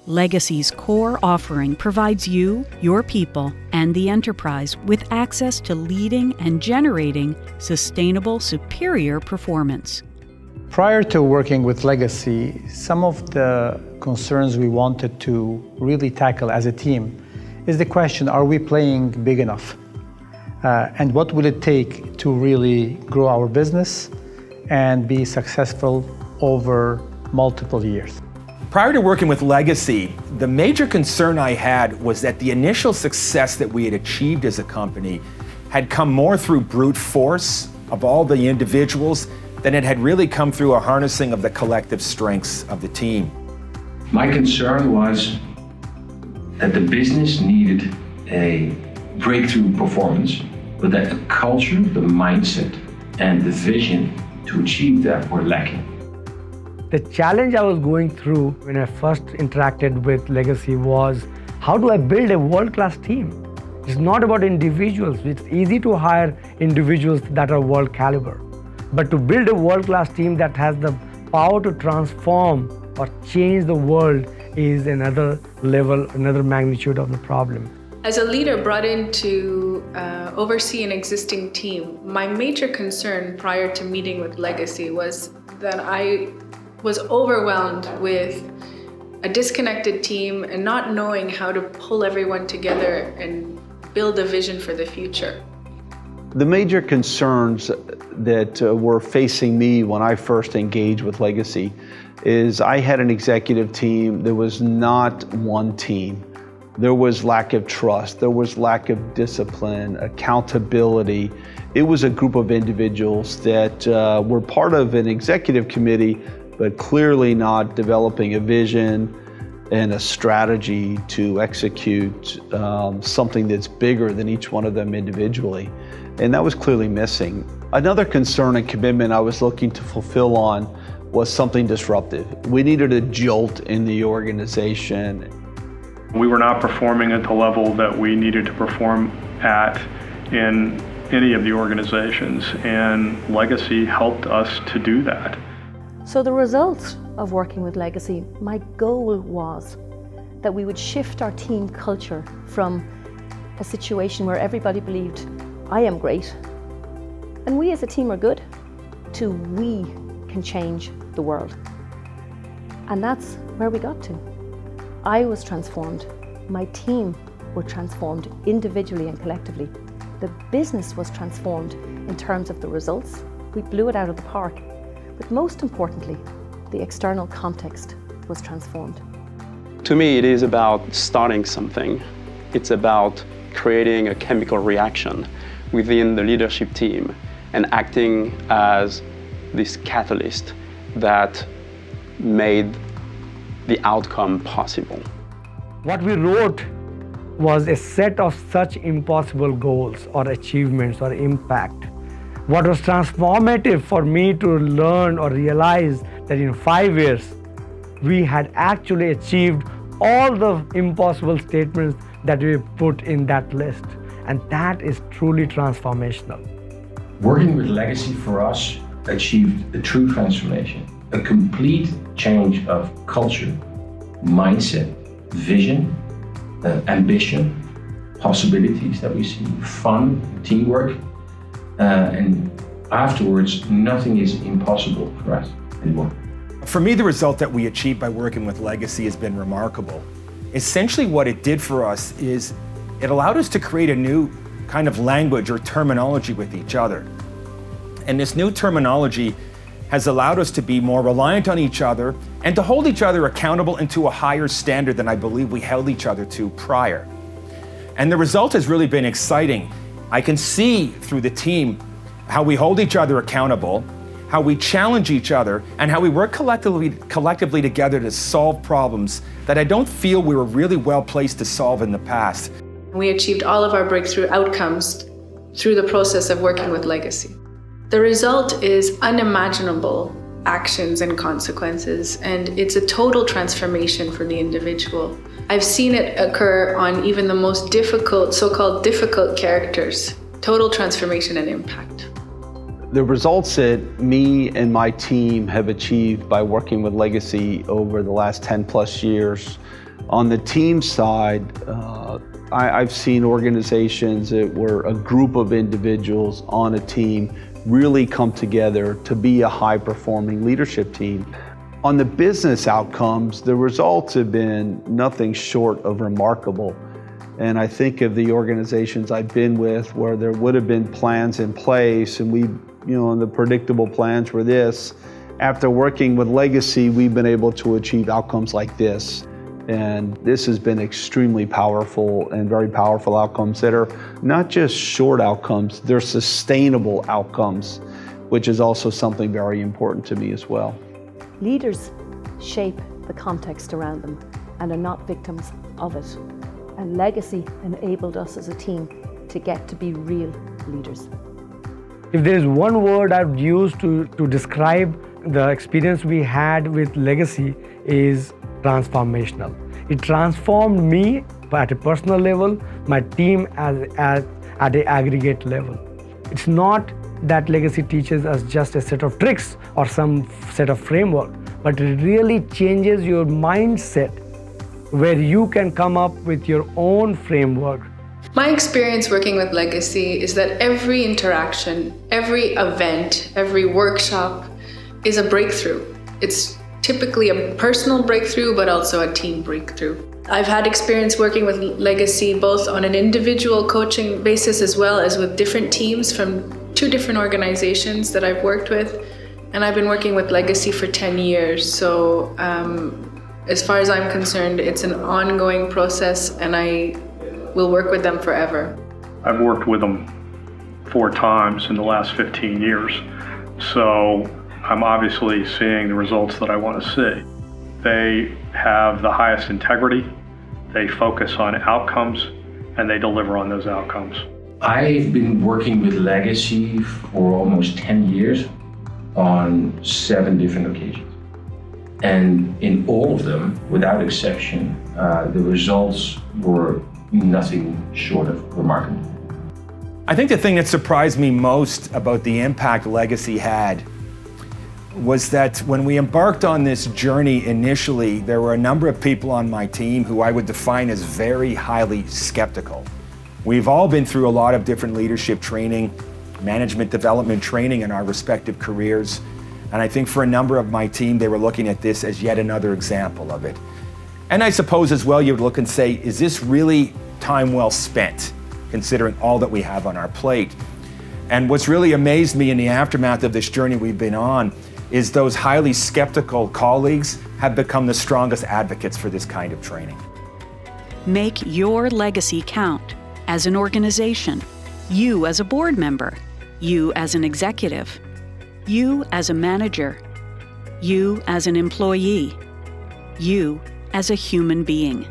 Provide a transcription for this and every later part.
Legacy's core offering provides you, your people, and the enterprise with access to leading and generating sustainable, superior performance. Prior to working with Legacy, some of the concerns we wanted to really tackle as a team is the question, are we playing big enough? And what will it take to really grow our business and be successful over multiple years? Prior to working with Legacy, the major concern I had was that the initial success that we had achieved as a company had come more through brute force of all the individuals than it had really come through a harnessing of the collective strengths of the team. My concern was that the business needed a breakthrough performance, but that the culture, the mindset, and the vision to achieve that were lacking. The challenge I was going through when I first interacted with Legacy was, how do I build a world-class team? It's not about individuals. It's easy to hire individuals that are world caliber. But to build a world-class team that has the power to transform or change the world is another level, another magnitude of the problem. As a leader brought in to oversee an existing team, my major concern prior to meeting with Legacy was that I was overwhelmed with a disconnected team and not knowing how to pull everyone together and build a vision for the future. The major concerns that were facing me when I first engaged with Legacy is I had an executive team that was not one team. There was lack of trust, there was lack of discipline, accountability. It was a group of individuals that were part of an executive committee, but clearly not developing a vision and a strategy to execute something that's bigger than each one of them individually. And that was clearly missing. Another concern and commitment I was looking to fulfill on was something disruptive. We needed a jolt in the organization. We were not performing at the level that we needed to perform at in any of the organizations, and Legacy helped us to do that. So the result of working with Legacy, my goal was that we would shift our team culture from a situation where everybody believed, I am great, and we as a team are good, to we can change the world. And that's where we got to. I was transformed, my team were transformed individually and collectively. The business was transformed in terms of the results. We blew it out of the park. But most importantly, the external context was transformed. To me, it is about starting something. It's about creating a chemical reaction within the leadership team and acting as this catalyst that made the outcome possible. What we wrote was a set of such impossible goals or achievements or impact. What was transformative for me to learn or realize that in 5 years, we had actually achieved all the impossible statements that we put in that list. And that is truly transformational. Working with Legacy for us achieved a true transformation, a complete change of culture, mindset, vision, ambition, possibilities that we see, fun, teamwork. And afterwards, nothing is impossible for us anymore. For me, the result that we achieved by working with Legacy has been remarkable. Essentially what it did for us is it allowed us to create a new kind of language or terminology with each other. And this new terminology has allowed us to be more reliant on each other and to hold each other accountable and to a higher standard than I believe we held each other to prior. And the result has really been exciting. I can see through the team how we hold each other accountable, how we challenge each other, and how we work collectively together to solve problems that I don't feel we were really well placed to solve in the past. We achieved all of our breakthrough outcomes through the process of working with Legacy. The result is unimaginable actions and consequences, and it's a total transformation for the individual. I've seen it occur on even the most difficult, so-called difficult characters. Total transformation and impact. The results that me and my team have achieved by working with Legacy over the last 10 plus years, on the team side, I've seen organizations that were a group of individuals on a team really come together to be a high-performing leadership team. On the business outcomes, the results have been nothing short of remarkable. And I think of the organizations I've been with where there would have been plans in place and and the predictable plans were this. After working with Legacy, we've been able to achieve outcomes like this. And this has been extremely powerful and very powerful outcomes that are not just short outcomes, they're sustainable outcomes, which is also something very important to me as well. Leaders shape the context around them and are not victims of it. And Legacy enabled us as a team to get to be real leaders. If there's one word I've used to describe the experience we had with Legacy is transformational. It transformed me at a personal level, my team at an aggregate level. It's not that Legacy teaches us just a set of tricks or some set of framework, but it really changes your mindset where you can come up with your own framework. My experience working with Legacy is that every interaction, every event, every workshop is a breakthrough. It's typically a personal breakthrough, but also a team breakthrough. I've had experience working with Legacy both on an individual coaching basis as well as with different teams from 2 different organizations that I've worked with. And I've been working with Legacy for 10 years. So as far as I'm concerned, it's an ongoing process and I will work with them forever. I've worked with them 4 times in the last 15 years. So I'm obviously seeing the results that I want to see. They have the highest integrity, they focus on outcomes, and they deliver on those outcomes. I've been working with Legacy for almost 10 years on 7 different occasions. And in all of them, without exception, the results were nothing short of remarkable. I think the thing that surprised me most about the impact Legacy had was that when we embarked on this journey initially, there were a number of people on my team who I would define as very highly skeptical. We've all been through a lot of different leadership training, management development training in our respective careers. And I think for a number of my team, they were looking at this as yet another example of it. And I suppose as well, you would look and say, is this really time well spent, considering all that we have on our plate? And what's really amazed me in the aftermath of this journey we've been on is those highly skeptical colleagues have become the strongest advocates for this kind of training. Make your legacy count as an organization, you as a board member, you as an executive, you as a manager, you as an employee, you as a human being.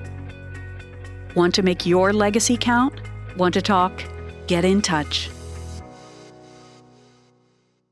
Want to make your legacy count? Want to talk? Get in touch.